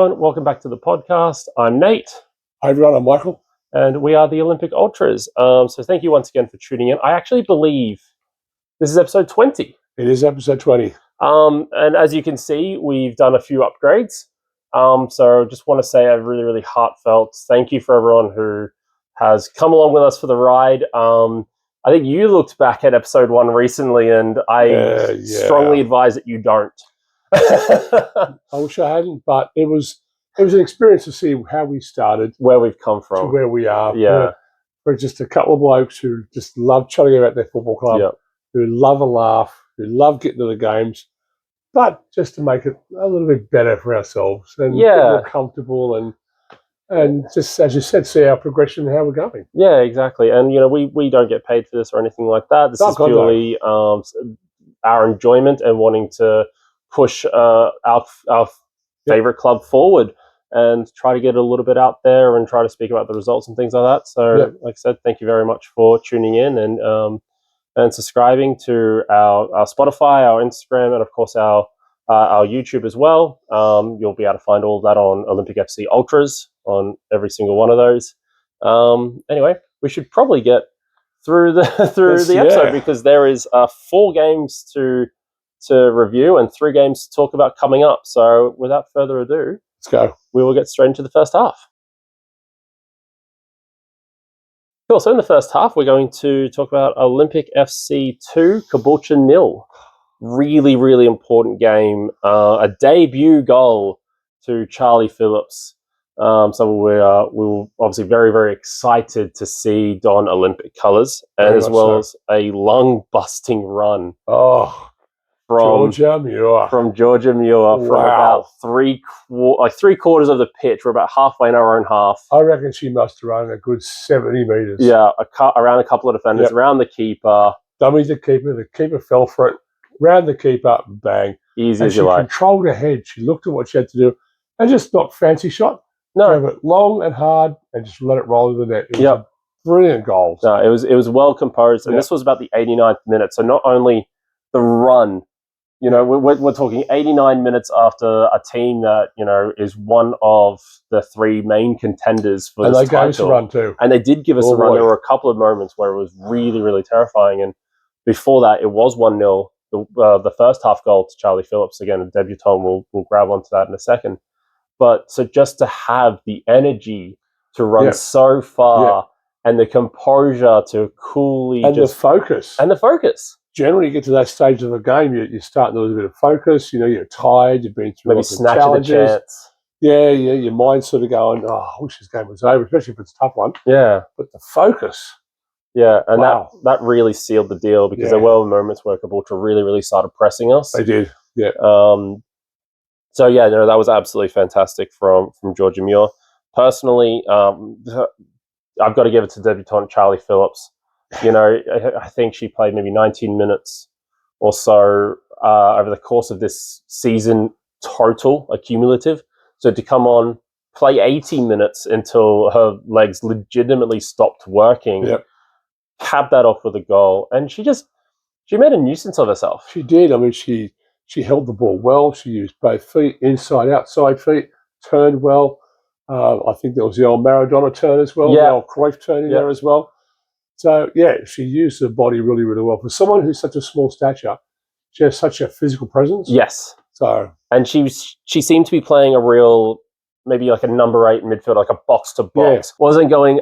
everyone. Welcome back to the podcast. I'm Nate. Hi, everyone. I'm Michael. And we are the Olympic Ultras. So thank you once again for tuning in. I actually believe this is episode 20. It is episode 20. And as you can see, we've done a few upgrades. So just want to say a really, really heartfelt thank you for everyone who has come along with us for the ride. I think you looked back at episode 1 recently, and I strongly advise that you don't. I wish I hadn't, but it was an experience to see how we started, where we've come from, to where we are. Yeah, we're just a couple of blokes who just love chatting about their football club, who love a laugh, who love getting to the games, but just to make it a little bit better for ourselves and get more comfortable and just, as you said, see our progression and how we're going. Yeah, exactly. And we don't get paid for this or anything like that. This is purely our enjoyment and wanting to push our favorite club forward and try to get a little bit out there and try to speak about the results and things like that. So, like I said, thank you very much for tuning in and subscribing to our Spotify, our Instagram, and of course our YouTube as well. You'll be able to find all of that on Olympic FC Ultras on every single one of those. Anyway, we should probably get through the episode because there is 4 games to review and 3 games to talk about coming up. So without further ado, let's go. We will get straight into the first half. Cool. So in the first half, we're going to talk about Olympic FC 2, Caboolture 0. Really, really important game. A debut goal to Charlie Phillips. So we're obviously very, very excited to see Don Olympic colours, and as well as a lung-busting run. From Georgia Muir, from about three quarters of the pitch. We're about halfway in our own half. I reckon she must have run a good 70 metres. Yeah, around a couple of defenders, around the keeper. Dummy the keeper fell for it, round the keeper, bang. Easy as you like. She controlled her head. She looked at what she had to do, and just not fancy shot. No, drove it long and hard, and just let it roll to the net. It was a brilliant goal. No, it was well composed, and this was about the 89th minute. So not only the run. We're talking 89 minutes after a team that, is one of the 3 main contenders for this title. And they gave us a run too. And they did give us a run. There were a couple of moments where it was really, really terrifying. And before that, it was 1-0. The first half goal to Charlie Phillips, again, a debutant. We'll grab onto that in a second. But so just to have the energy to run so far and the composure to coolly the focus. And the focus. Generally, you get to that stage of the game, you're starting to lose a bit of focus. You're tired. You've been through lots of challenges. Maybe snatching a chance. Yeah, your mind's sort of going, I wish this game was over, especially if it's a tough one. Yeah. But the focus. Yeah, and that really sealed the deal because there were moments where Caboolture really, really started pressing us. They did, yeah. So, that was absolutely fantastic from Georgia Muir. Personally, I've got to give it to debutante Charlie Phillips. I think she played maybe 19 minutes or so over the course of this season total, cumulative. So to come on, play 80 minutes until her legs legitimately stopped working, cap that off with a goal. And she made a nuisance of herself. She did. I mean, she held the ball well. She used both feet, inside, outside feet, turned well. I think there was the old Maradona turn as well, the old Cruyff turn in there as well. So, she used her body really, really well. For someone who's such a small stature, she has such a physical presence. Yes. So, and she seemed to be playing a real, maybe like a number 8 midfield, like a box-to-box. Yeah. Wasn't going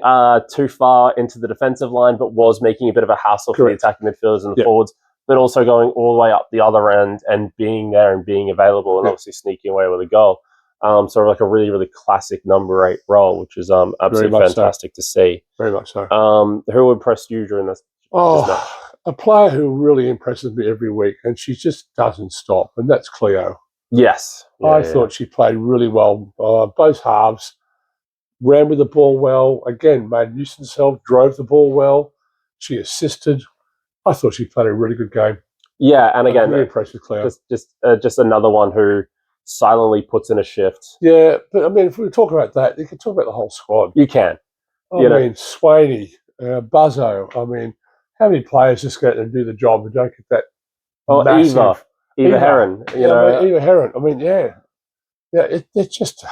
too far into the defensive line, but was making a bit of a hassle for the attacking midfielders and the forwards, but also going all the way up the other end and being there and being available and obviously sneaking away with a goal. So like a really, really classic number 8 role, which is absolutely fantastic to see. Very much so. Who impressed you during this? A player who really impresses me every week, and she just doesn't stop, and that's Cleo. Yes. I thought she played really well. Both halves, ran with the ball well, again, made use of herself, drove the ball well. She assisted. I thought she played a really good game. Yeah, and again, really impressed with Cleo. Just another one who silently puts in a shift. Yeah, but I mean, if we talk about that, you can talk about the whole squad. You can. I mean, Swaney, Buzzo. I mean, how many players just go out and do the job and don't get that massive... Eva Heron. Eva Heron. I mean, it's just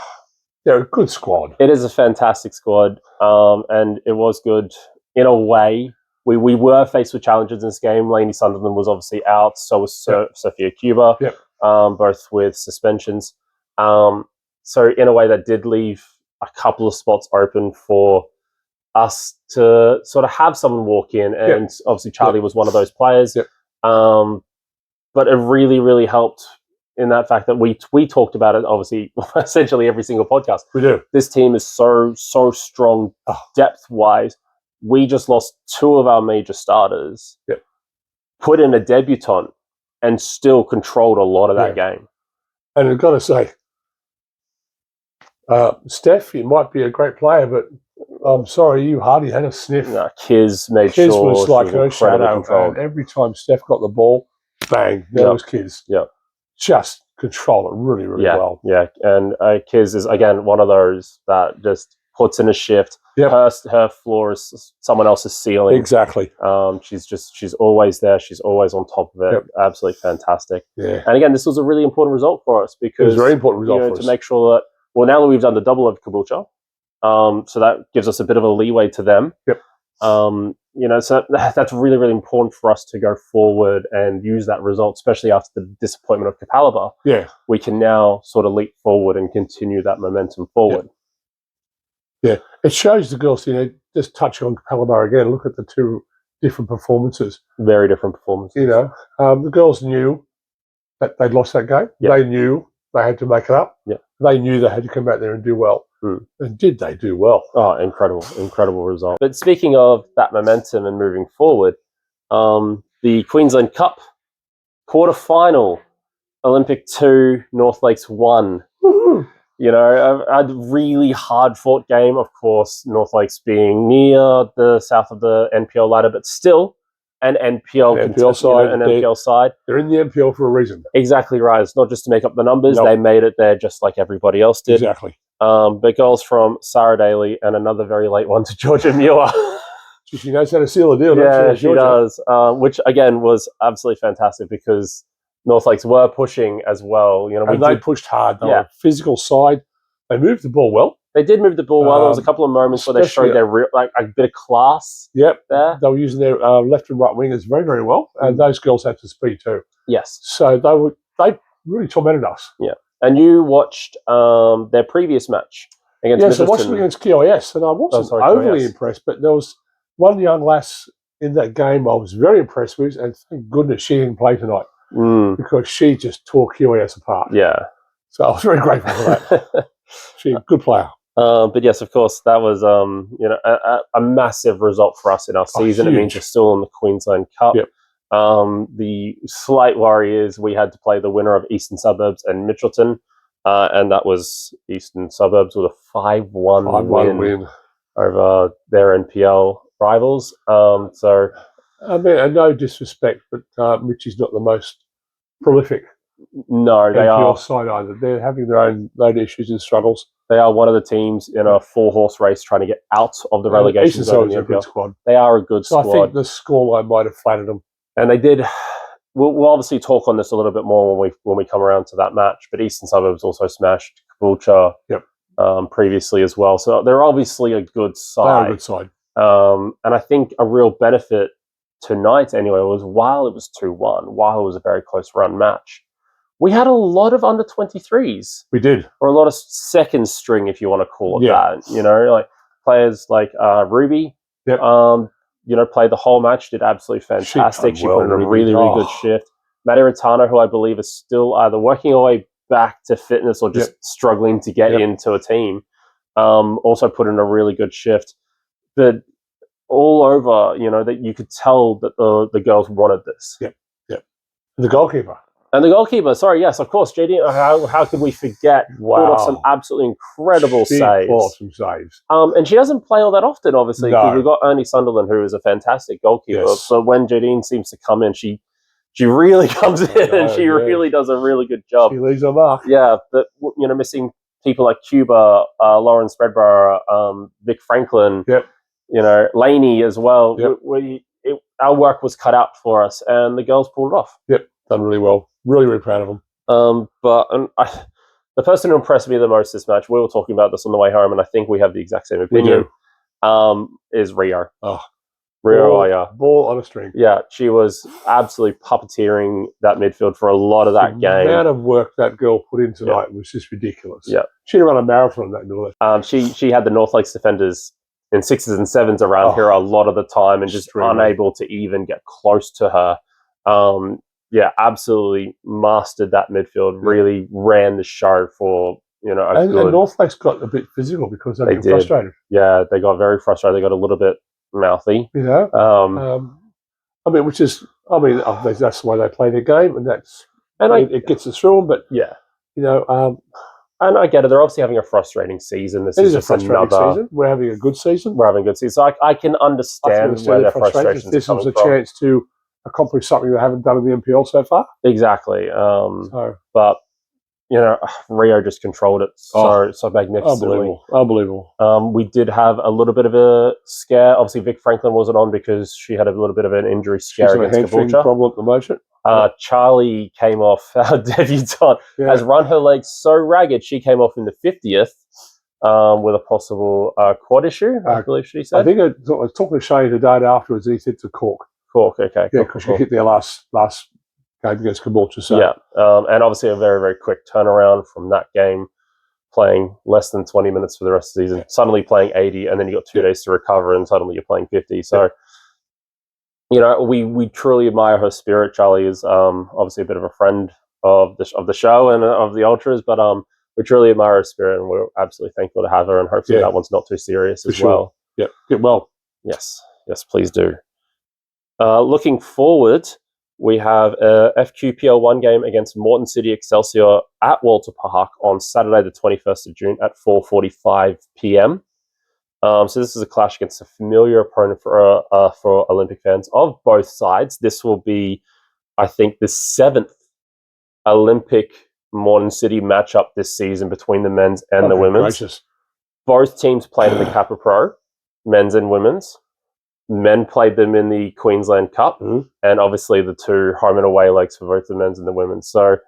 They're a good squad. It is a fantastic squad, and it was good in a way. We were faced with challenges in this game. Lainey Sunderland was obviously out, so was Sophia Cuba, both with suspensions. So in a way, that did leave a couple of spots open for us to sort of have someone walk in, and obviously Charlie was one of those players. But it really, really helped in that fact that we talked about it, obviously, essentially every single podcast. We do. This team is so strong depth-wise. We just lost 2 of our major starters, put in a debutant, and still controlled a lot of that game. And I've got to say, Steph, you might be a great player, but I'm sorry, you hardly had a sniff. No, Kiz made Kiz sure was like her shadow. Controlled. And every time Steph got the ball, bang, there was Kiz. Just control it really, really well. Yeah, and Kiz is, again, one of those that just puts in a shift. Her floor is someone else's ceiling. Exactly. She's always there. She's always on top of it. Absolutely fantastic. Yeah. And again, this was a really important result for us because it was a very important result for us to make sure that, well, now that we've done the double over Caboolture, so that gives us a bit of a leeway to them. So that's really, really important for us to go forward and use that result, especially after the disappointment of Capalaba. We can now sort of leap forward and continue that momentum forward. Yeah, it shows the girls, just touching on Capalaba again, look at the 2 different performances. Very different performances. The girls knew that they'd lost that game. They knew they had to make it up. They knew they had to come out there and do well. And did they do well? Oh, incredible result. But speaking of that momentum and moving forward, the Queensland Cup quarterfinal, Olympic 2, North Lakes 1. A really hard-fought game, of course, North Lakes being near the south of the NPL ladder, but still an NPL side. They're in the NPL for a reason. Exactly right. It's not just to make up the numbers. They made it there just like everybody else did. Exactly. But girls from Sarah Daly and another very late one to Georgia Muir. She knows how to seal a deal, doesn't she? She does. Which, again, was absolutely fantastic because North Lakes were pushing as well. They pushed hard. They were physical side. They moved the ball well. They did move the ball well. There was a couple of moments where they showed their a bit of class. There. They were using their left and right wingers very, very well, and those girls had the speed too. Yes. So they really tormented us. Yeah. And you watched their previous match against Middleton. I watched them against QIS, and I wasn't overly impressed, but there was one young lass in that game I was very impressed with, and thank goodness she didn't play tonight because she just tore QIS apart. Yeah. So I was very grateful for that. She's a good player. But yes, of course, that was a massive result for us in our season. It means we're still in the Queensland Cup. The slight worry is we had to play the winner of Eastern Suburbs and Mitchelton, and that was Eastern Suburbs with a 5-1 win over their NPL rivals. So, I mean, no disrespect, but Mitch is not the most prolific. No, they NPL side either. They're having their own issues and struggles. They are one of the teams in a 4-horse race trying to get out of the relegation zone. Eastern Suburbs are a good squad. They are a good squad. I think the scoreline might have flattered them. And they did. We'll obviously talk on this a little bit more when we come around to that match. But Eastern Suburbs also smashed Caboolture previously as well. So they're obviously a good side. They are a good side. And I think a real benefit tonight, anyway, was while it was 2-1, while it was a very close run match, we had a lot of under 23s. We did, or a lot of second string, if you want to call it that. Like players like Ruby. Played the whole match, did absolutely fantastic. She put in a really, really good shift. Maddie Ratano, who I believe is still either working her way back to fitness or just struggling to get into a team, also put in a really good shift. But all over, that you could tell that the girls wanted this. The goalkeeper. And the goalkeeper, sorry, yes, of course, JD, how could we forget? Pulled off some absolutely incredible saves. Pulled off some saves. And she doesn't play all that often, obviously, because we've got Ernie Sunderland, who is a fantastic goalkeeper. But when Jadine seems to come in, she really comes in and she really does a really good job. She leaves her mark. Yeah, but, missing people like Cuba, Lauren Spreadborough, Vic Franklin, Laney as well. Our work was cut out for us, and the girls pulled it off. Done really well. Really, really proud of them. But the person who impressed me the most this match, we were talking about this on the way home, and I think we have the exact same opinion, is Rio. Oh. Rio Ball on a string. Yeah, she was absolutely puppeteering that midfield for a lot of that game. The amount of work that girl put in tonight was just ridiculous. Yeah. She'd run a marathon that North. She had the North Lakes defenders in 6s and 7s around her a lot of the time and just unable to even get close to her. Absolutely mastered that midfield, really ran the show for, and North Lakes got a bit physical because they got frustrated. Yeah, they got very frustrated. They got a little bit mouthy. Which is, that's the way they play their game, and it gets us through them. But and I get it. They're obviously having a frustrating season. This is a frustrating season. We're having a good season. We're having a good season. So I can understand where their frustrations This was a chance to accomplish something they haven't done in the NPL so far. Exactly. But Rio just controlled it so magnificently. Unbelievable. We did have a little bit of a scare. Obviously, Vic Franklin wasn't on because she had a little bit of an injury scare against Caboolture. Problem at the moment. Charlie came off, our debutante, has run her legs so ragged, she came off in the 50th with a possible quad issue, I believe she said. I think I was talking to Shane the day afterwards, and he said to Cork. Okay. Yeah, because she hit their last game against Caboolture. So. Yeah, and obviously a very, very quick turnaround from that game, playing less than 20 minutes for the rest of the season, suddenly playing 80, and then you got 2 days to recover, and suddenly you're playing 50. So, we truly admire her spirit. Charlie is obviously a bit of a friend of the show and of the Ultras, but we truly admire her spirit, and we're absolutely thankful to have her, and hopefully that one's not too serious as well. Yeah, get well. Yes, please do. Looking forward, we have a FQPL1 game against Moreton City Excelsior at Walter Park on Saturday the 21st of June at 4:45 p.m. So this is a clash against a familiar opponent for Olympic fans of both sides. This will be, I think, the 7th Olympic Moreton City matchup this season between the men's and the women's. Gracious. Both teams played in the Kappa Pro, men's and women's. Men played them in the Queensland Cup, and obviously the 2 home and away legs for both the men's and the women's. So,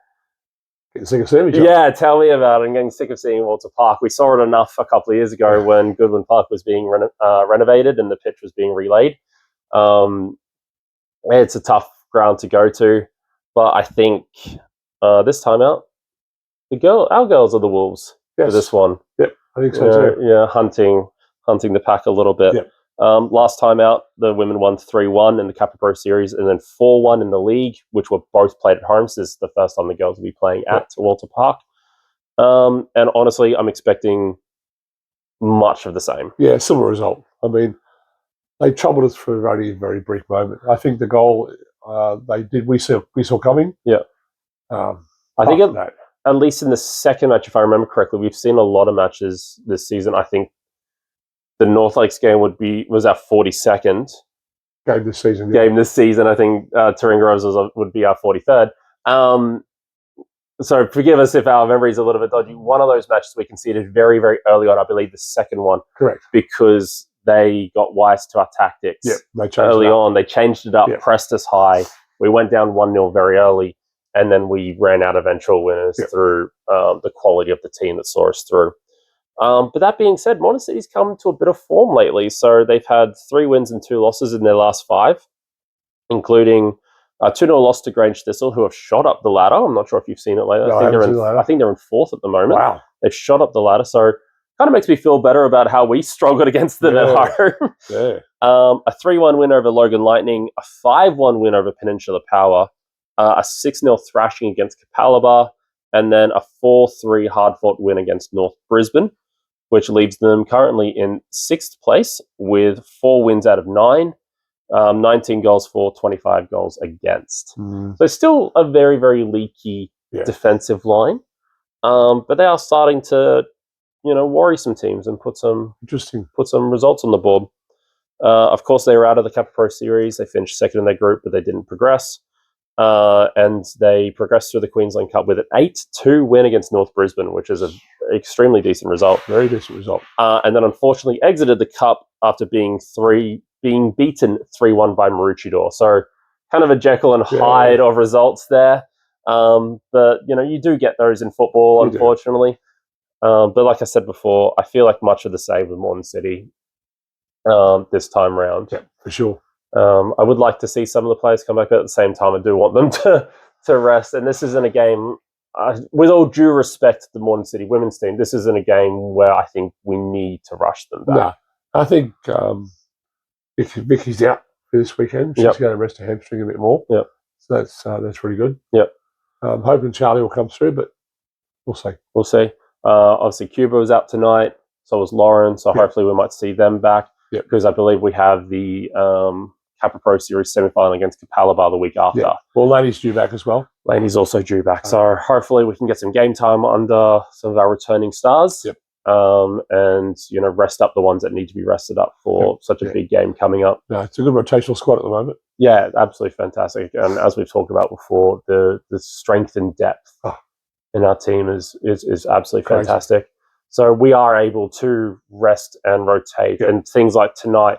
getting sick of seeing each other. Yeah, tell me about it. I'm getting sick of seeing Walter Park. We saw it enough a couple of years ago when Goodwin Park was being renovated and the pitch was being relayed. It's a tough ground to go to, but I think this time out, our girls are the Wolves for this one. Yep, I think so too. Yeah, hunting the pack a little bit. Yep. Last time out, the women won 3-1 in the Kappa Pro Series and then 4-1 in the league, which were both played at home. So this is the first time the girls will be playing at Walter Park. And honestly, I'm expecting much of the same. Yeah, similar result. I mean, they troubled us for a very, very brief moment. I think the goal we saw coming. Yeah. I think at least in the second match, if I remember correctly, we've seen a lot of matches this season. I think the North Lakes game was our 42nd game this season. I think Taringa Roses would be our 43rd. So forgive us if our memory is a little bit dodgy. One of those matches we conceded very, very early on, I believe the second one. Correct. Because they got wise to our tactics early on. They changed it up, pressed us high. We went down 1-0 very early, and then we ran out eventual winners through the quality of the team that saw us through. But that being said, Moreton City's come to a bit of form lately. So they've had 3 wins and 2 losses in their last 5, including a 2-0 loss to Grange Thistle, who have shot up the ladder. I'm not sure if you've seen it later. No, I think they're in 4th at the moment. Wow. They've shot up the ladder. So kind of makes me feel better about how we struggled against them at home. Yeah. A 3-1 win over Logan Lightning, a 5-1 win over Peninsula Power, a 6-0 thrashing against Capalaba, and then a 4-3 hard-fought win against North Brisbane, which leaves them currently in 6th place with 4 wins out of 9, 19 goals for, 25 goals against. So still a very, very leaky defensive line, but they are starting to, worry some teams and put some results on the board. Of course, they were out of the Kappa Pro Series. They finished 2nd in their group, but they didn't progress. And they progressed through the Queensland Cup with an 8-2 win against North Brisbane, which is an extremely decent result. Very decent result. And then unfortunately exited the Cup after being beaten 3-1 by Maroochydore. So kind of a Jekyll and Hyde of results there. But you do get those in football, unfortunately. But like I said before, I feel like much of the same with Morton City this time round. Yeah, for sure. I would like to see some of the players come back, but at the same time, I do want them to rest. And this isn't a game, with all due respect to the Morton City women's team, this isn't a game where I think we need to rush them back. No, I think Vicky's out for this weekend. She's going to rest her hamstring a bit more. Yep. So that's really good. Yep. Hoping Charlie will come through, but we'll see. We'll see. Obviously, Cuba was out tonight. So was Lauren. So hopefully we might see them back. Yep. Because I believe we have the Capra Pro Series semi-final against Capalaba the week after. Yeah. Well, Laney's due back as well. Laney's also due back. So hopefully we can get some game time under some of our returning stars. Yep. And, rest up the ones that need to be rested up for such a big game coming up. No, it's a good rotational squad at the moment. Yeah, absolutely fantastic. And as we've talked about before, the strength and depth in our team is absolutely fantastic. So we are able to rest and rotate. And things like tonight,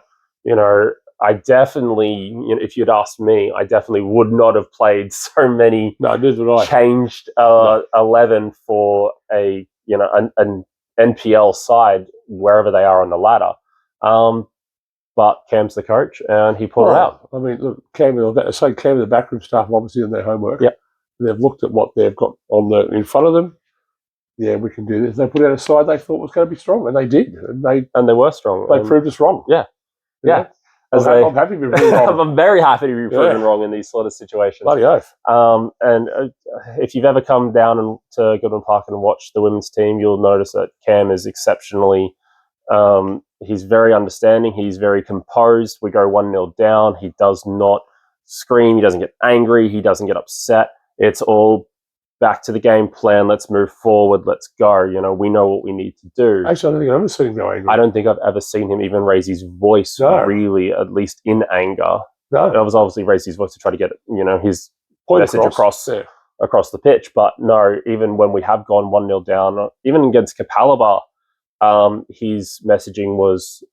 I definitely, if you'd asked me, I definitely would not have played so many changed 11 for an NPL side wherever they are on the ladder. But Cam's the coach, and he pulled it out. I mean, look, Cam and the backroom staff have obviously done their homework. Yep. They've looked at what they've got in front of them. Yeah, we can do this. They put out a side they thought was going to be strong, and they did. And they were strong. They proved us wrong. Yeah. I'm happy to be proven wrong. I'm very happy to be proven wrong in these sort of situations. Bloody oath. And if you've ever come down to Goodman Park and watched the women's team, you'll notice that Cam is exceptionally. He's very understanding. He's very composed. We go 1-0 down. He does not scream. He doesn't get angry. He doesn't get upset. It's all back to the game plan. Let's move forward. Let's go. We know what we need to do. Actually, I don't think I've ever seen him go angry. I don't think I've ever seen him even raise his voice, really, at least in anger. No. It was obviously raised his voice to try to get his point message across the pitch. But no, even when we have gone 1-0 down, even against Capalaba, his messaging was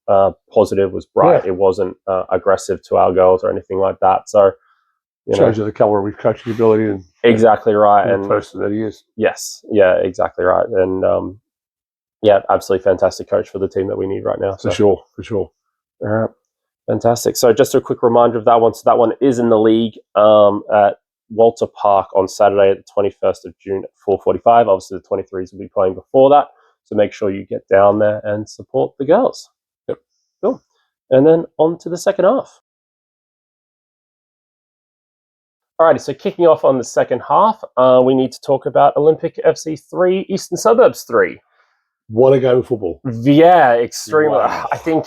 positive, was bright. It wasn't aggressive to our girls or anything like that. So shows you the caliber of his coaching ability and exactly right, and the person that he is. Yes, yeah, exactly right, and absolutely fantastic coach for the team that we need right now. For sure. All right, fantastic. So just a quick reminder of that one. So that one is in the league at Walter Park on Saturday, the 21st of June at 4:45. Obviously, the 23s will be playing before that, so make sure you get down there and support the girls. Yep, cool. And then on to the second half. Alrighty, so kicking off on the second half, we need to talk about Olympic FC 3, Eastern Suburbs 3. What a game of football. Yeah, extremely. Wow. I think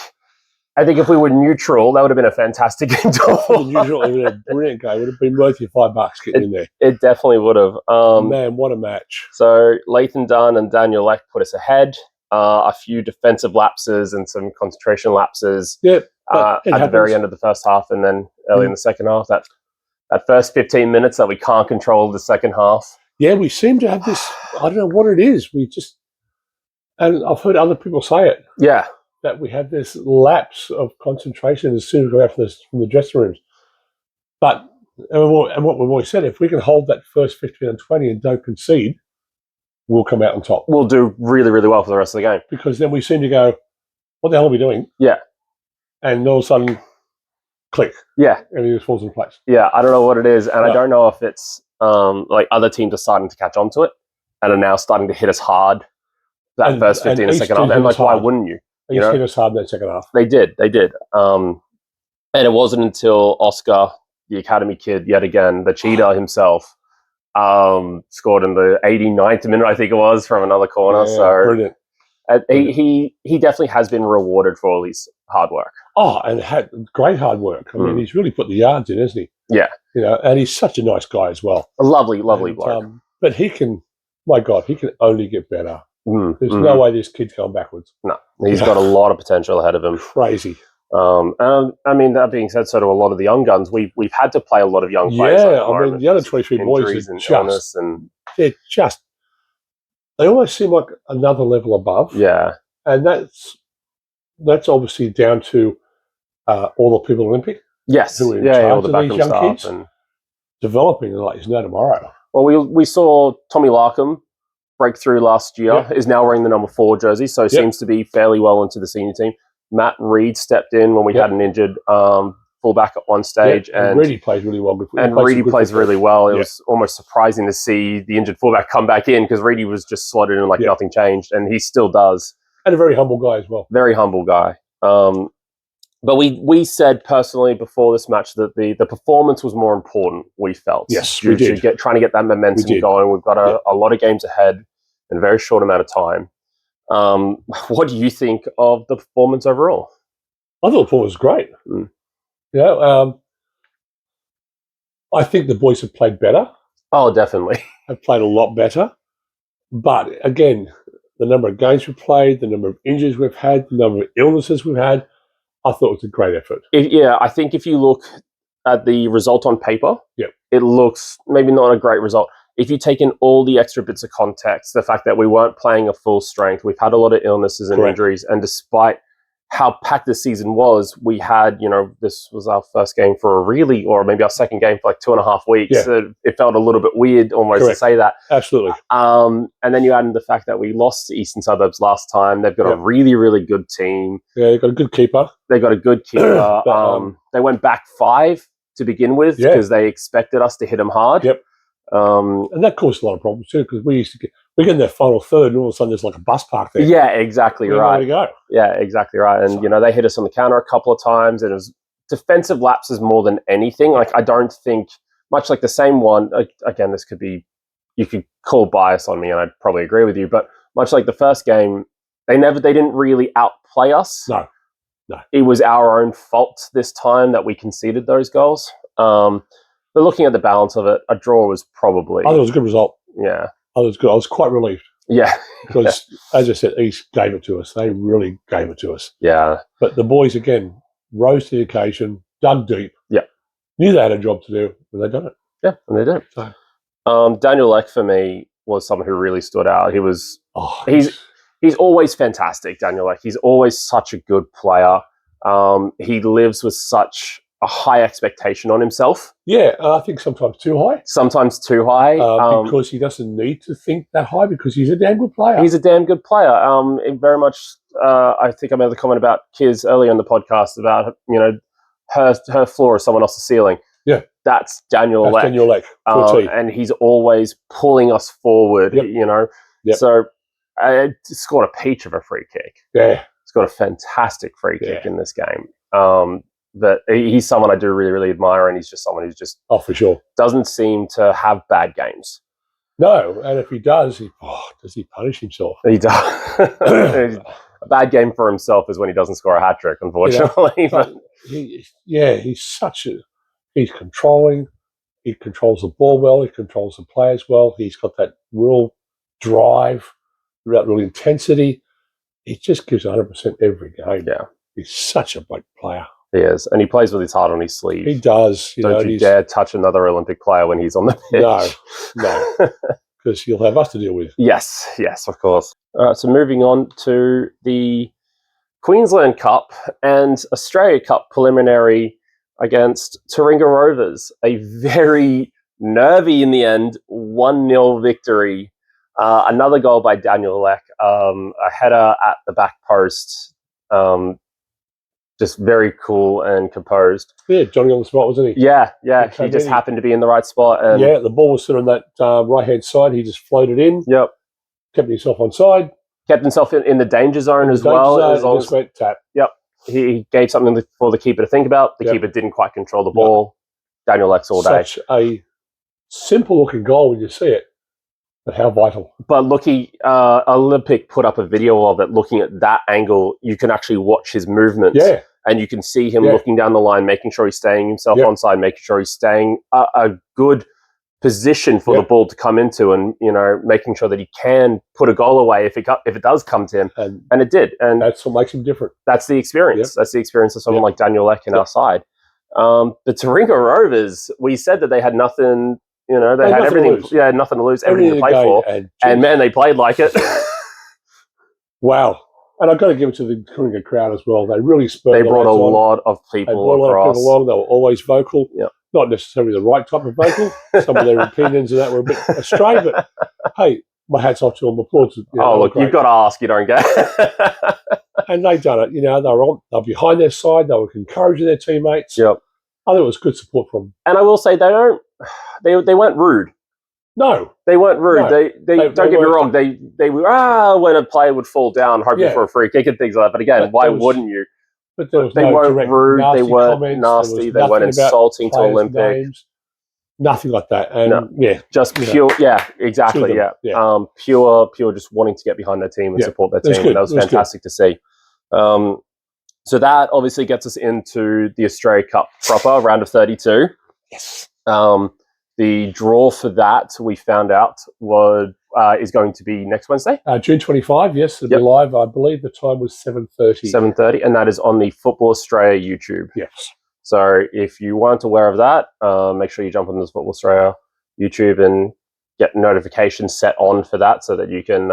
if we were neutral, that would have been a fantastic game to watch. Neutral, it would have been a brilliant game. It would have been worth your $5 getting in there. It definitely would have. Man, what a match. So Lathan Dunn and Daniel Leck put us ahead. A few defensive lapses and some concentration lapses at the very end of the first half, and then early in the second half. That first 15 minutes that we can't control the second half. Yeah, we seem to have this, I don't know what it is. And I've heard other people say it. Yeah. That we have this lapse of concentration as soon as we go out from the dressing rooms. But, and what we've always said, if we can hold that first 15 and 20 and don't concede, we'll come out on top. We'll do really, really well for the rest of the game. Because then we seem to go, what the hell are we doing? Yeah. And all of a sudden, click. Yeah. Everything just falls into place. Yeah, I don't know what it is. And I don't know if it's like other teams are starting to catch on to it and are now starting to hit us hard first 15 and second half. And like, why wouldn't you? They hit us hard in that second half. They did. And it wasn't until Oscar, the academy kid, yet again, the cheater himself, scored in the 89th minute, I think it was, from another corner. Yeah, so brilliant. He definitely has been rewarded for all his hard work. Oh, and had great hard work. I mean, he's really put the yards in, hasn't he? Yeah. And he's such a nice guy as well. A lovely bloke. But he can only get better. There's no way this kid's going backwards. No, he's got a lot of potential ahead of him. Crazy. And I mean, that being said, so do a lot of the young guns. We've had to play a lot of young players. Yeah, I mean, the other 23 boys they almost seem like another level above. Yeah. And that's obviously down to all the people Olympic. Yes. Who are in charge all the of these young kids and developing like there's no tomorrow. Well, we saw Tommy Larkham break through last year, is now wearing the number 4 jersey, so seems to be fairly well into the senior team. Matt Reed stepped in when we had an injured fullback at one stage. And Reedy plays really well. Reedy plays really well. It was almost surprising to see the injured fullback come back in because Reedy was just slotted in like nothing changed, and he still does. And a very humble guy as well. Very humble guy. But we said personally before this match that the performance was more important, we felt. Yes, we did. Trying to get that momentum going. We've got a lot of games ahead in a very short amount of time. What do you think of the performance overall? I thought the performance was great. I think the boys have played better. Oh, definitely. Have played a lot better. But again, the number of games we've played, the number of injuries we've had, the number of illnesses we've had, I thought it was a great effort. I think if you look at the result on paper, it looks maybe not a great result. If you take in all the extra bits of context, the fact that we weren't playing a full strength, we've had a lot of illnesses and injuries, and despite how packed the season was, we had, this was our first game for or maybe our second game for like 2.5 weeks. Yeah. So it felt a little bit weird almost to say that. Absolutely. And then you add in the fact that we lost to Eastern Suburbs last time. They've got a really, really good team. Yeah, they've got a good keeper. They went back 5 to begin with because they expected us to hit them hard. Yep. And that caused a lot of problems too, because we get in that final third, and all of a sudden there's like a bus park there. Yeah, exactly right. We go. Yeah, exactly right. And they hit us on the counter a couple of times, and it was defensive lapses more than anything. Like I don't think much like the same one. Again, this could be you could call bias on me, and I'd probably agree with you. But much like the first game, they didn't really outplay us. No. It was our own fault this time that we conceded those goals. But looking at the balance of it, a draw was probably... I thought it was a good result. Yeah. I was good. I was quite relieved. Yeah. Because, as I said, East gave it to us. They really gave it to us. Yeah. But the boys, again, rose to the occasion, dug deep. Yeah. Knew they had a job to do, and they done it. Yeah, and they did. So. Daniel Leck, for me, was someone who really stood out. He was... He's always fantastic, Daniel Leck. He's always such a good player. He lives with such a high expectation on himself. Yeah, I think sometimes too high. Sometimes too high. Because he doesn't need to think that high because he's a damn good player. He's a damn good player. Very much, I think I made the comment about Kiz earlier in the podcast about, her floor is someone else's ceiling. Yeah. That's Daniel Leck. Daniel Leck. And he's always pulling us forward, Yep. So I scored a peach of a free kick. Yeah. He's got a fantastic free kick in this game. But he's someone I do really, really admire, and he's just someone who's just... Oh, for sure. Doesn't seem to have bad games. No, and if he does, does he punish himself? He does. A bad game for himself is when he doesn't score a hat-trick, unfortunately. He's controlling. He controls the ball well. He controls the players well. He's got that real drive, that real intensity. He just gives 100% every game. Yeah. He's such a great player. He is, and he plays with his heart on his sleeve. He does. Don't you dare touch another Olympic player when he's on the pitch. No, because he'll have us to deal with. Yes, of course. All right, so moving on to the Queensland Cup and Australia Cup preliminary against Taringa Rovers. A very nervy, in the end, 1-0 victory. Another goal by Daniel Leck, a header at the back post. Just very cool and composed. Yeah, Johnny on the spot, wasn't he? Yeah. He just happened to be in the right spot. And the ball was sitting on that right-hand side. He just floated in. Yep. Kept himself on side. Kept himself in the danger zone as well. As long as went tap. Yep. He gave something for the keeper to think about. The keeper didn't quite control the ball. Daniel Leck's all day. Such a simple-looking goal when you see it. But how vital. But Olympic put up a video of it. Looking at that angle, you can actually watch his movements. Yeah. And you can see him looking down the line, making sure he's staying himself onside, making sure he's staying a good position for the ball to come into, and making sure that he can put a goal away if it does come to him. And it did. And that's what makes him different. That's the experience. Yep. That's the experience of someone like Daniel Leck in our side. The Taringa Rovers, we said that they had nothing. They had everything. Yeah, nothing to lose, everything to play for. And man, they played like it. Wow. And I've got to give it to the Taringa crowd as well. They really spurred. They brought a lot of people across. They were always vocal. Yep. not necessarily the right type of vocal. Some of their opinions and that were a bit astray, but hey, my hat's off to them. Applause. Look, you've got to ask, you don't get. And they done it. They're behind their side. They were encouraging their teammates. Yep. I think it was good support from them. And I will say they weren't rude. No, they weren't rude. No. They don't get me wrong. They were when a player would fall down, hoping for a free kick and things like that. But again, why wouldn't you? But there was they weren't rude. They weren't nasty. They weren't insulting to Olympic. Names, nothing like that. And just pure. Yeah, exactly. Pure. Just wanting to get behind their team and support their team. And that was fantastic to see. So that obviously gets us into the Australia Cup proper round of 32. Yes. The draw for that, we found out, is going to be next Wednesday. June 25, yes. It'll be live. I believe the time was 7:30. 7:30, and that is on the Football Australia YouTube. Yes. So if you weren't aware of that, make sure you jump on this Football Australia YouTube and get notifications set on for that so that you can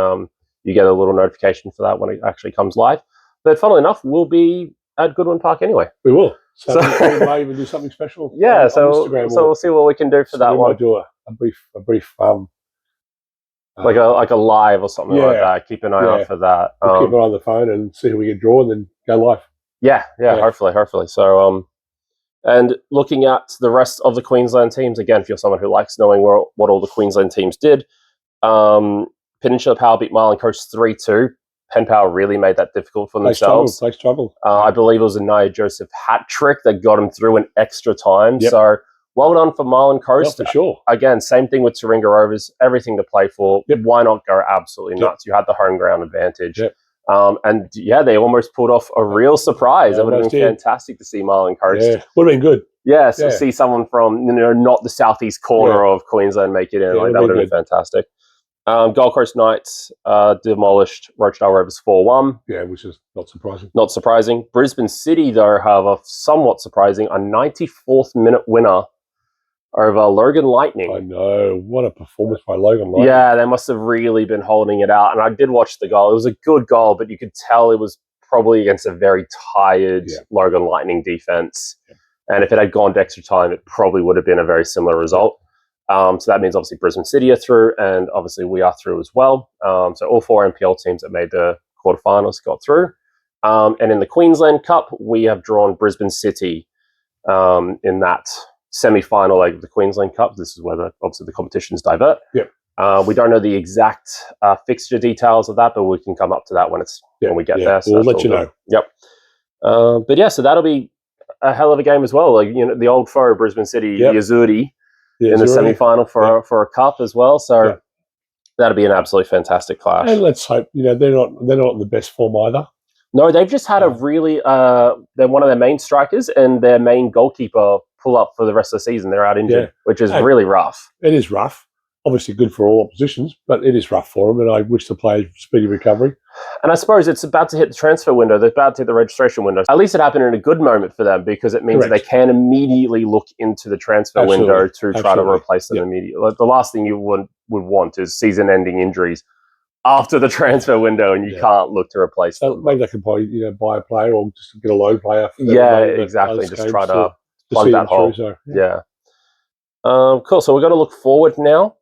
you get a little notification for that when it actually comes live. But funnily enough, we'll be at Goodwin Park anyway. We will. So we may even do something special. Yeah, on Instagram. So we'll see what we can do for that one. Might do a brief like a live or something like that. Keep an eye out for that. We'll keep it on the phone and see who we can draw and then go live. Yeah. Hopefully. So and looking at the rest of the Queensland teams, again, if you're someone who likes knowing what all the Queensland teams did, Peninsula Power beat Marlon Coast 3-2. Penn Power really made that difficult for themselves. They struggled. I believe it was a Nia Joseph hat trick that got him through in extra time. Yep. So well done for Marlon Coast. Yeah, for sure. Again, same thing with Taringa Rovers. Everything to play for. Yep. Why not go absolutely nuts? You had the home ground advantage. Yep. And they almost pulled off a real surprise. It would have been fantastic to see Marlon Coast. Yeah, would have been good. Yeah, so see someone from not the southeast corner of Queensland make it in. That would have been fantastic. Gold Coast Knights demolished Rochdale Rovers 4-1. Yeah, which is not surprising. Not surprising. Brisbane City, though, have a somewhat surprising, a 94th minute winner over Logan Lightning. I know. What a performance by Logan Lightning. Yeah, they must have really been holding it out. And I did watch the goal. It was a good goal, but you could tell it was probably against a very tired Logan Lightning defense. Yeah. And if it had gone to extra time, it probably would have been a very similar result. So that means obviously Brisbane City are through, and obviously we are through as well. So all 4 NPL teams that made the quarterfinals got through. And in the Queensland Cup, we have drawn Brisbane City in that semi-final leg of the Queensland Cup. This is where obviously the competitions divert. Yep. We don't know the exact fixture details of that, but we can come up to that when we get there. So we'll let you know. Yep. But so that'll be a hell of a game as well. Like the old foe, Brisbane City, Yazuri. In the semi-final for a cup as well, so that'll be an absolutely fantastic clash. And let's hope they're not in the best form either. No, they've just had a really they're one of their main strikers and their main goalkeeper pull up for the rest of the season. They're out injured, which is really rough. It is rough. Obviously good for all oppositions, but it is rough for them, and I wish the players speedy recovery. And I suppose it's about to hit the transfer window. They're about to hit the registration window. At least it happened in a good moment for them because it means that they can immediately look into the transfer window to try to replace them immediately. Like, the last thing you would want is season-ending injuries after the transfer window, and you can't look to replace them. Maybe they could probably buy a player or just get a loan player. Exactly. Just try to plug that hole. Cool. So we're going to look forward now.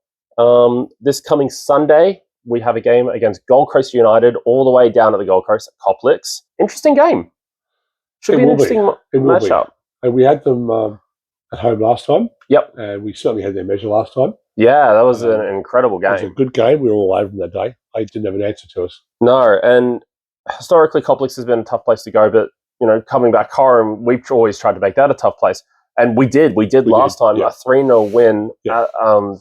This coming Sunday, we have a game against Gold Coast United all the way down at the Gold Coast at Coplix. Interesting game. Should be an interesting matchup. And we had them at home last time. Yep. And we certainly had their measure last time. Yeah, that was an incredible game. It was a good game. We were all over them that day. They didn't have an answer to us. No, and historically Coplix has been a tough place to go, but coming back home, we've always tried to make that a tough place. And we did last time, a 3-0 win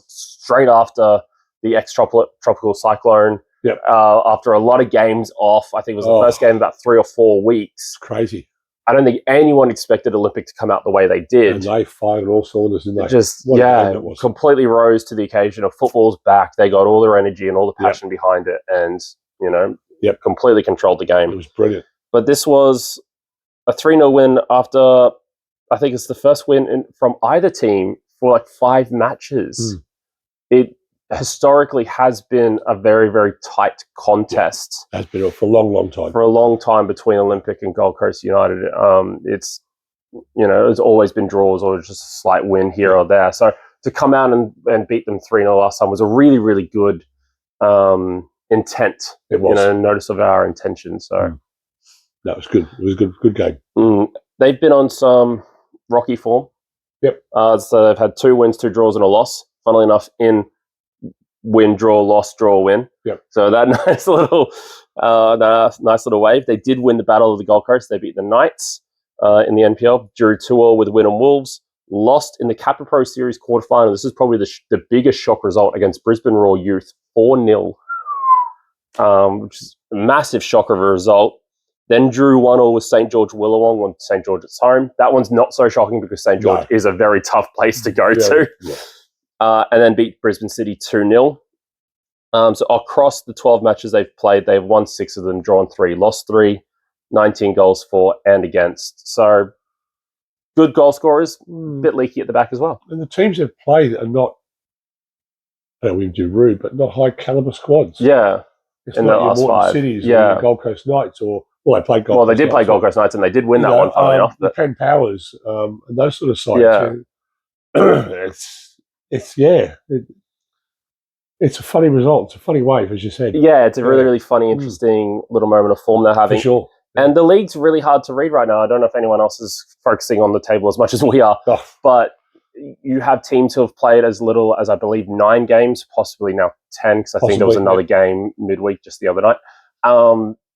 straight after the ex-tropical cyclone, after a lot of games off. I think it was the first game in about 3 or 4 weeks. It's crazy. I don't think anyone expected Olympic to come out the way they did. And they fired all cylinders, didn't they? Just, completely rose to the occasion of football's back. They got all their energy and all the passion behind it and, completely controlled the game. It was brilliant. But this was a 3-0 win after... I think it's the first win from either team for like 5 matches. It historically has been a very, very tight contest. Has been for a long, long time. For a long time between Olympic and Gold Coast United. It's it's always been draws or just a slight win here or there. So to come out and beat them 3-0 last time was a really, really good intent. It was. Notice of our intention. So that was good. It was a good game. They've been on some rocky form. Yep. So they've had 2 wins, 2 draws, and a loss. Funnily enough, in win, draw, loss, draw, win. Yep. So that nice little wave. They did win the Battle of the Gold Coast. They beat the Knights in the NPL. Drew 2-2 with a win on Wolves. Lost in the Capra Pro Series quarterfinal. This is probably the biggest shock result against Brisbane Royal Youth, 4-0, which is a massive shock of a result. Then drew 1-1 with St. George Willawong on St. George's home. That one's not so shocking because St. George is a very tough place to go to. Yeah. And then beat Brisbane City 2-0. So across the 12 matches they've played, they've won 6 of them, drawn 3, lost 3, 19 goals for and against. So good goal scorers, a bit leaky at the back as well. And the teams they've played are not, I don't want to do rude, but not high caliber squads. Yeah. It's in not your Morton 5. Cities or your Gold Coast Knights or... Well, they played Gold Coast. Well, they did play Gold Coast Knights and they did win that one, funnily enough. The Penn Powers and those sort of sides. Yeah. It's a funny result. It's a funny wave, as you said. Yeah, it's a really, really funny, interesting little moment of form they're having. For sure. And the league's really hard to read right now. I don't know if anyone else is focusing on the table as much as we are, but you have teams who have played as little as, I believe, 9 games, possibly now 10, because I think there was another game midweek just the other night.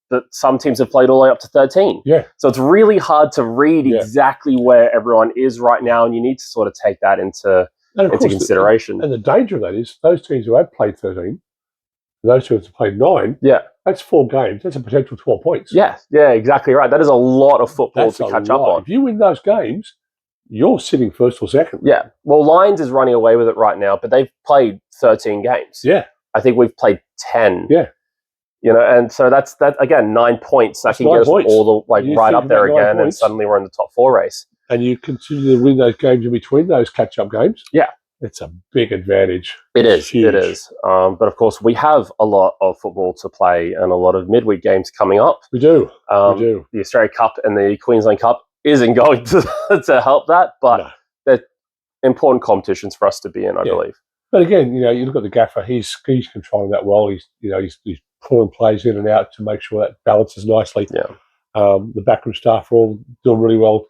But some teams have played all the way up to 13. Yeah. So it's really hard to read exactly where everyone is right now, and you need to sort of take that into consideration. And the danger of that is those teams who have played 13, those who have played 9, that's 4 games. That's a potential 12 points. Yeah, exactly right. That is a lot of football to catch up on. If you win those games, you're sitting first or second. Yeah. Well, Lions is running away with it right now, but they've played 13 games. Yeah. I think we've played 10. Yeah. And so that's again 9 points. That can get us all the right up there again, and suddenly we're in the top 4 race. And you continue to win those games in between those catch-up games. Yeah, it's a big advantage. It's huge. It is. But of course, we have a lot of football to play and a lot of midweek games coming up. We do. The Australia Cup and the Queensland Cup isn't going to help that, but they're important competitions for us to be in, I believe. But again, you look at the gaffer. He's controlling that well. He's pulling players in and out to make sure that balances nicely. Yeah. The backroom staff are all doing really well.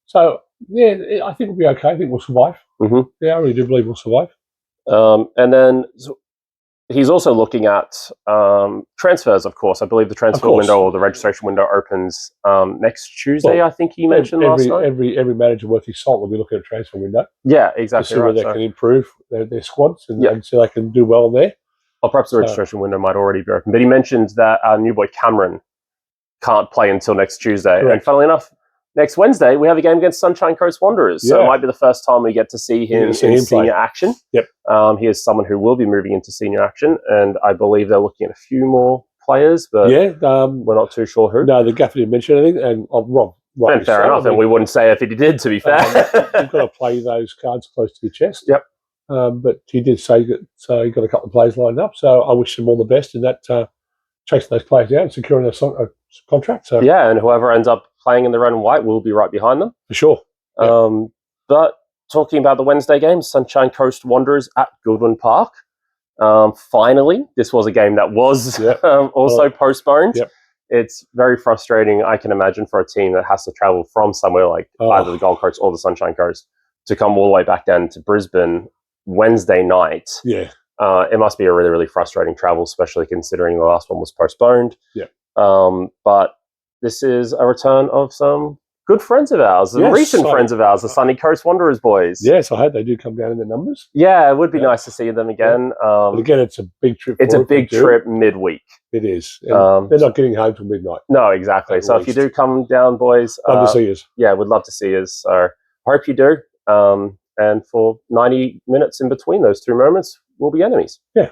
So I think we'll be okay. I think we'll survive. Mm-hmm. Yeah, I really do believe we'll survive. And then he's also looking at transfers, of course. I believe the transfer window or the registration window opens next Tuesday, I think he mentioned last night. Every manager worth his salt will be looking at a transfer window. Yeah, exactly. To see where they can improve their squads and so they can do well there. Or perhaps the registration window might already be open. But he mentioned that our new boy Cameron can't play until next Tuesday. Correct. And funnily enough, next Wednesday, we have a game against Sunshine Coast Wanderers. So it might be the first time we get to see him in senior action. Yep. He is someone who will be moving into senior action. And I believe they're looking at a few more players, but we're not too sure who. No, the gaffer didn't mention anything. And Rob, and fair enough. And we wouldn't say if he did, to be fair. You've got to play those cards close to your chest. Yep. But he did say that, so he got a couple of players lined up. So I wish him all the best in that, chasing those players down and securing a contract. So and whoever ends up playing in the red and white will be right behind them. For sure. But talking about the Wednesday game, Sunshine Coast Wanderers at Goodwin Park. Finally, this was a game that was also postponed. Yep. It's very frustrating, I can imagine, for a team that has to travel from somewhere like either the Gold Coast or the Sunshine Coast to come all the way back down to Brisbane Wednesday night. Yeah. It must be a really, really frustrating travel, especially considering the last one was postponed. Yeah. But this is a return of some good friends of ours, and recent friends of ours, the Sunny Coast Wanderers boys. Yes, I hope they do come down in their numbers. Yeah, it would be nice to see them again. But again, it's a big trip. It's a big trip midweek. It is. And they're not getting home till midnight. No, exactly. So if you do come down, boys, love to see us. Yeah, we'd love to see us. So hope you do. And for 90 minutes in between those two moments, we'll be enemies. Yeah.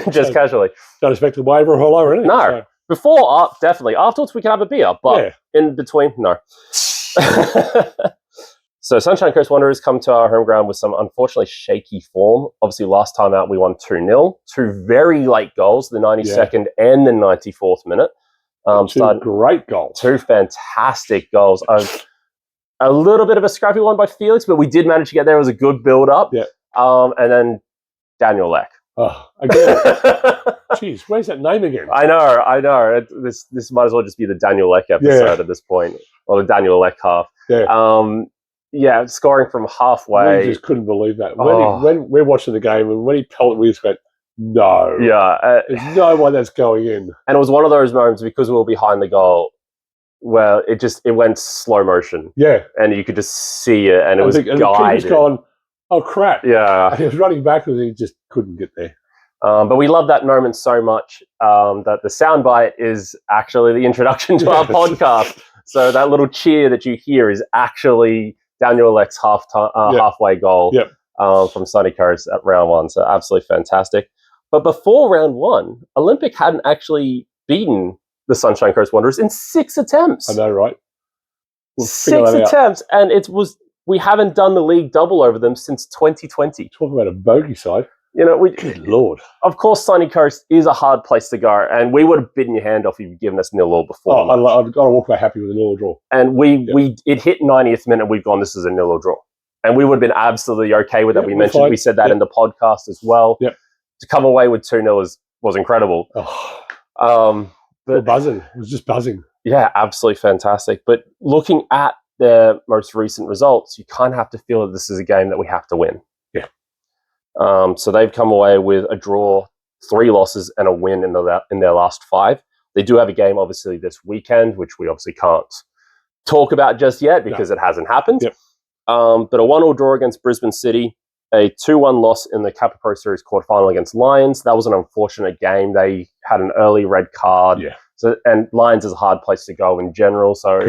Just casually. Don't expect to wave or hello or anything. No. So. Before, definitely. Afterwards, we can have a beer. But in between, no. So Sunshine Coast Wanderers come to our home ground with some unfortunately shaky form. Obviously, last time out, we won 2-0. 2 very late goals, the 92nd and the 94th minute. 2 great goals. 2 fantastic goals. a little bit of a scrappy one by Felix, but we did manage to get there. It was a good build-up. Yeah. And then Daniel Leck. Oh, again. Jeez, where's that name again? I know. This might as well just be the Daniel Leck episode at this point, or the Daniel Leck half. Yeah. Scoring from halfway. We just couldn't believe that. When we're watching the game, and when he pelted, we just went, no. Yeah. There's no way that's going in. And it was one of those moments, because we were behind the goal, where it went slow motion. Yeah. And you could just see it, and it was guided. And the kid was gone, oh, crap. Yeah. And he was running backwards, and he just couldn't get there. But we love that moment so much that the soundbite is actually the introduction to our podcast. So that little cheer that you hear is actually Daniel Leck's halfway goal from Sunny Coast at round 1. So absolutely fantastic. But before round 1, Olympic hadn't actually beaten the Sunshine Coast Wanderers in 6 attempts. I know, right? 6 attempts, and we haven't done the league double over them since 2020. Talk about a bogey side. Good Lord. Of course, Sunny Coast is a hard place to go, and we would have bitten your hand off if you'd given us 0-0 before. I've got to walk away happy with a 0-0 draw. And it hit 90th minute, we've gone, this is a 0-0 draw. And we would have been absolutely okay with that. We said that in the podcast as well. Yep. To come away with 2-0 was incredible. But buzzing. It was just buzzing. Yeah, absolutely fantastic. But looking at their most recent results, you kind of have to feel that this is a game that we have to win. Yeah. So they've come away with a draw, 3 losses, and a win in their last 5. They do have a game, obviously, this weekend, which we obviously can't talk about just yet because it hasn't happened. Yep. But a 1-1 draw against Brisbane City, a 2-1 loss in the Kappa Pro Series quarterfinal against Lions. That was an unfortunate game. They had an early red card. Yeah. And Lions is a hard place to go in general. So,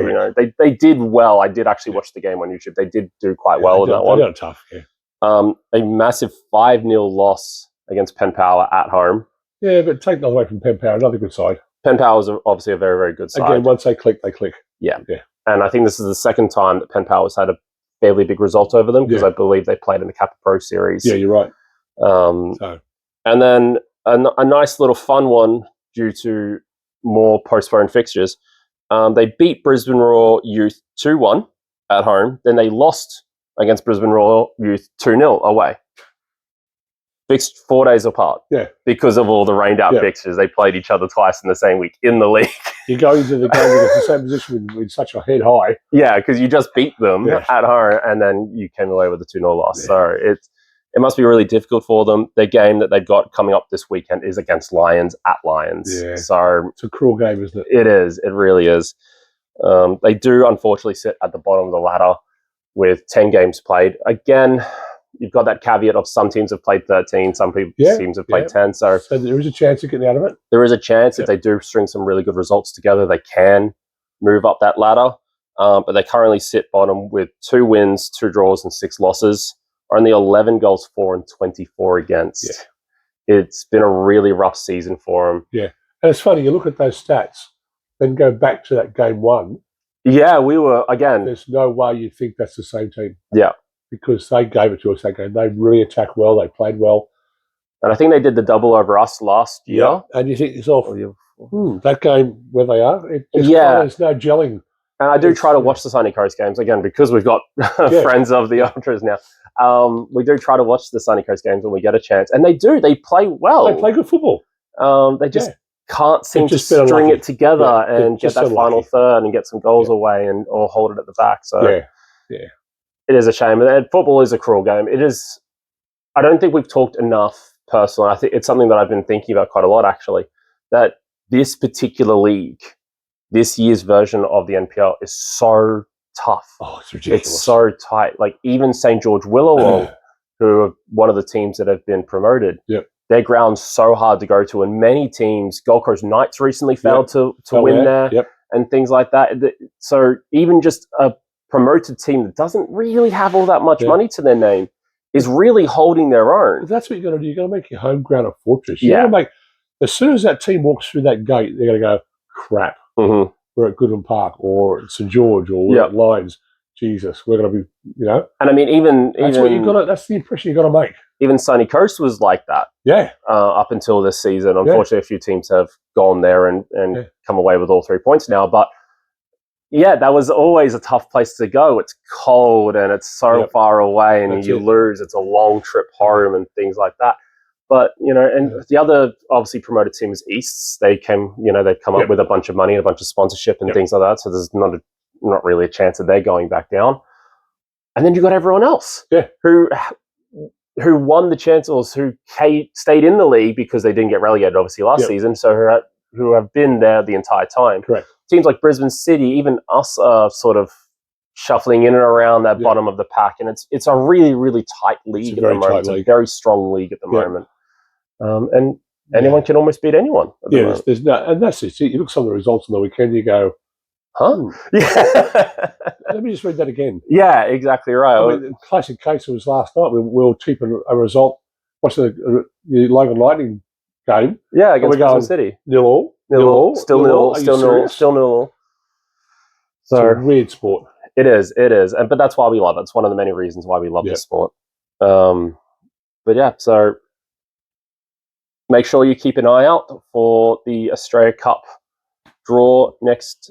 they did well. I did actually watch the game on YouTube. They did do quite well in that one. They got tough, yeah. A massive 5-0 loss against Penn Power at home. Yeah, but take that away from Penn Power, another good side. Penn Power is obviously a very, very good side. Again, once they click, they click. Yeah. And I think this is the second time that Penn Power has had a fairly big result over them, because I believe they played in the Kappa Pro Series. Yeah, you're right. And then a nice little fun one due to more postponed fixtures. They beat Brisbane Royal Youth 2-1 at home. Then they lost against Brisbane Royal Youth 2-0 away. Fixed 4 days apart. Yeah. Because of all the rained out fixtures. They played each other twice in the same week in the league. You go into the game against the same position with such a head high. Yeah, because you just beat them at home, and then you came away with a 2-0 loss. Yeah. So it must be really difficult for them. Their game that they've got coming up this weekend is against Lions at Lions. Yeah. So it's a cruel game, isn't it? It is. It really is. They do unfortunately sit at the bottom of the ladder with 10 games played. Again, you've got that caveat of some teams have played 13, some teams have played 10. So there is a chance of getting out of it? There is a chance. If they do string some really good results together, they can move up that ladder. But they currently sit bottom with 2 wins, 2 draws, and 6 losses. Only 11 goals for and 24 against. Yeah. It's been a really rough season for them. Yeah. And it's funny, you look at those stats, then go back to that game 1. Yeah, we were, again. There's no way you think that's the same team. Yeah. Because they gave it to us that game. They really attacked well. They played well. And I think they did the double over us last year. Yeah. And you think to yourself, that game where they are, there's no gelling. And I do try to watch the Sunny Coast games, again, because we've got friends of the Ultras now. We do try to watch the Sunny Coast games when we get a chance. And they do. They play well. They play good football. They just can't seem to string it together and get that final third and get some goals away or hold it at the back. So it is a shame. And football is a cruel game. It is. I don't think we've talked enough personally. I think it's something that I've been thinking about quite a lot, actually, that this particular league, this year's version of the NPL is so tough. Oh, it's ridiculous. It's so tight. Like even St. George Willawong, who are one of the teams that have been promoted, their ground's so hard to go to. And many teams, Gold Coast Knights recently failed to win there and things like that. So even just a promoted team that doesn't really have all that much money to their name is really holding their own. But that's what you're going to do. You're going to make your home ground a fortress. You're going to make, as soon as that team walks through that gate, they're going to go, crap. Mm-hmm. We're at Goodwin Park or at St. George or we're at Lions. Jesus, we're going to be, And I mean, even what you've got to, that's the impression you've got to make. Even Sunny Coast was like that. Yeah. Up until this season. Unfortunately, a few teams have gone there and come away with all 3 points now. But that was always a tough place to go. It's cold and it's so far away, and you lose. It's a long trip home and things like that. But, and the other obviously promoted team was Easts. They came, they've come up with a bunch of money and a bunch of sponsorship and things like that. So there's not really a chance that they're going back down. And then you got everyone else who won the Chancellors, who stayed in the league because they didn't get relegated obviously last season. So who have been there the entire time. Correct. Teams like Brisbane City, even us, are sort of shuffling in and around that bottom of the pack, and it's a really, really tight league at the moment. It's a very strong league at the moment, and anyone can almost beat anyone. There's no, and that's it. You look at some of the results on the weekend, you go, huh? Yeah. Let me just read that again. Yeah, exactly right. I mean, the classic case was last night. We were keeping a result. Watching the Logan Lightning game. Yeah, against Brisbane City. 0-0. Still nil. So, it's a weird sport. It is, but that's why we love it. It's one of the many reasons why we love this sport. But yeah, so make sure you keep an eye out for the Australia Cup draw next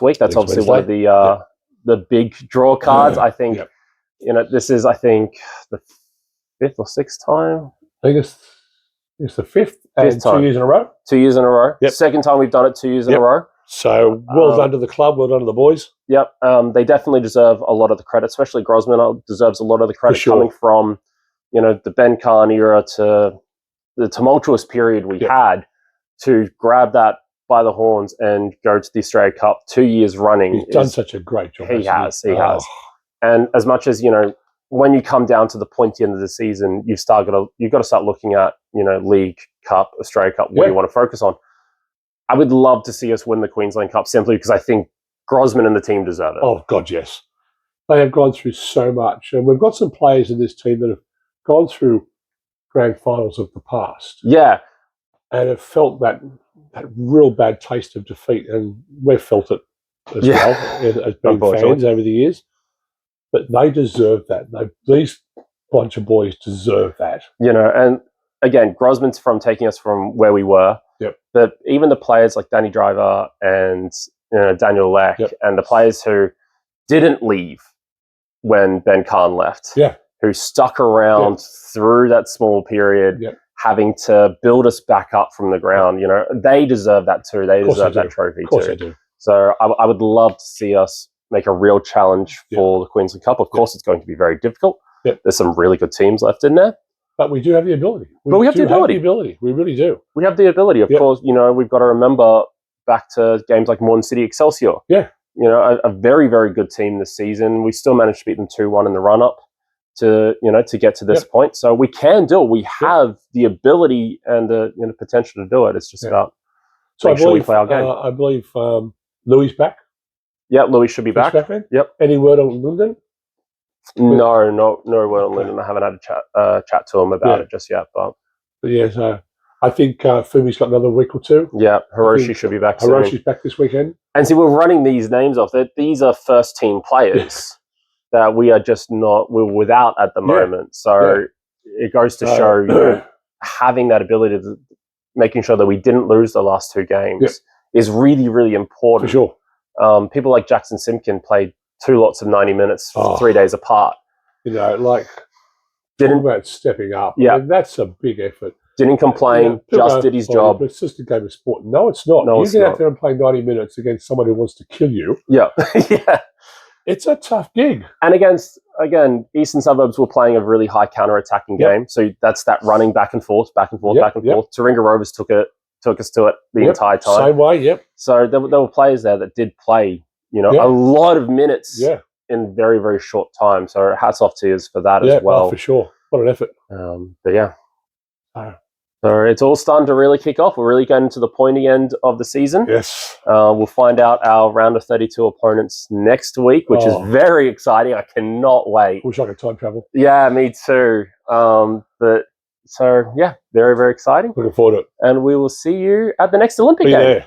week. That's obviously one of the big draw cards. I think this is the 5th or 6th time. I think it's the 5th and 2 years in a row. 2 years in a row. Yep. Second time we've done it 2 years in a row. So well done to the club, well done to the boys. Yep, they definitely deserve a lot of the credit, especially Grosman deserves a lot of the credit coming from, the Ben Kahn era to the tumultuous period we had to grab that by the horns and go to the Australia Cup 2 years running. He's done such a great job. He has. And as much as, when you come down to the pointy end of the season, you've got to start looking at, League Cup, Australia Cup, what you want to focus on. I would love to see us win the Queensland Cup simply because I think Grosman and the team deserve it. Oh, God, yes. They have gone through so much. And we've got some players in this team that have gone through grand finals of the past. Yeah. And have felt that real bad taste of defeat. And we've felt it as well as being fans over the years. But they deserve that. These bunch of boys deserve that. And again, Grosman's from taking us from where we were. Yep. But even the players like Danny Driver and Daniel Leck and the players who didn't leave when Ben Kahn left, who stuck around through that small period, having to build us back up from the ground, they deserve that too. They deserve that trophy too. Of course they do. So I would love to see us make a real challenge for the Queensland Cup. Of course, it's going to be very difficult. There's some really good teams left in there. But we do have the ability. We have the ability. We really do. We have the ability. Of course, we've got to remember back to games like Mourne City Excelsior. Yeah. A very, very good team this season. We still managed to beat them 2-1 in the run-up to get to this point. So we can do it. We have the ability and the potential to do it. It's just about making sure we play our game. I believe Louis back. Yeah, Louis should be back. Yep. Any word on Linden? No word on Linden. I haven't had a chat to him about it just yet. But yeah, I think Fumi's got another week or two. Yeah, Hiroshi should be back soon. Hiroshi's back this weekend. And see, we're running these names off. These are first-team players that we are just we're without at the moment. So it goes to show having that ability to making sure that we didn't lose the last two games is really, really important. For sure. People like Jackson Simpkin played 2 lots of 90 minutes 3 days apart. Talk about stepping up. Yeah. I mean, that's a big effort. Didn't complain, just did his job. It's just a game of sport. No, it's not. You get out there and play 90 minutes against someone who wants to kill you. Yeah. It's a tough gig. And again, Eastern Suburbs were playing a really high counter-attacking game. So that's that running back and forth. Taringa Rovers took us to it the entire time. Same way, So there were players there that did play, a lot of minutes in very, very short time. So hats off to you for that as well. For sure. What an effort. But yeah. So it's all starting to really kick off. We're really getting to the pointy end of the season. Yes. We'll find out our round of 32 opponents next week, which is very exciting. I cannot wait. Wish I could time travel. Yeah, me too. Very, very exciting. Looking forward to it. And we will see you at the next Olympic game. There.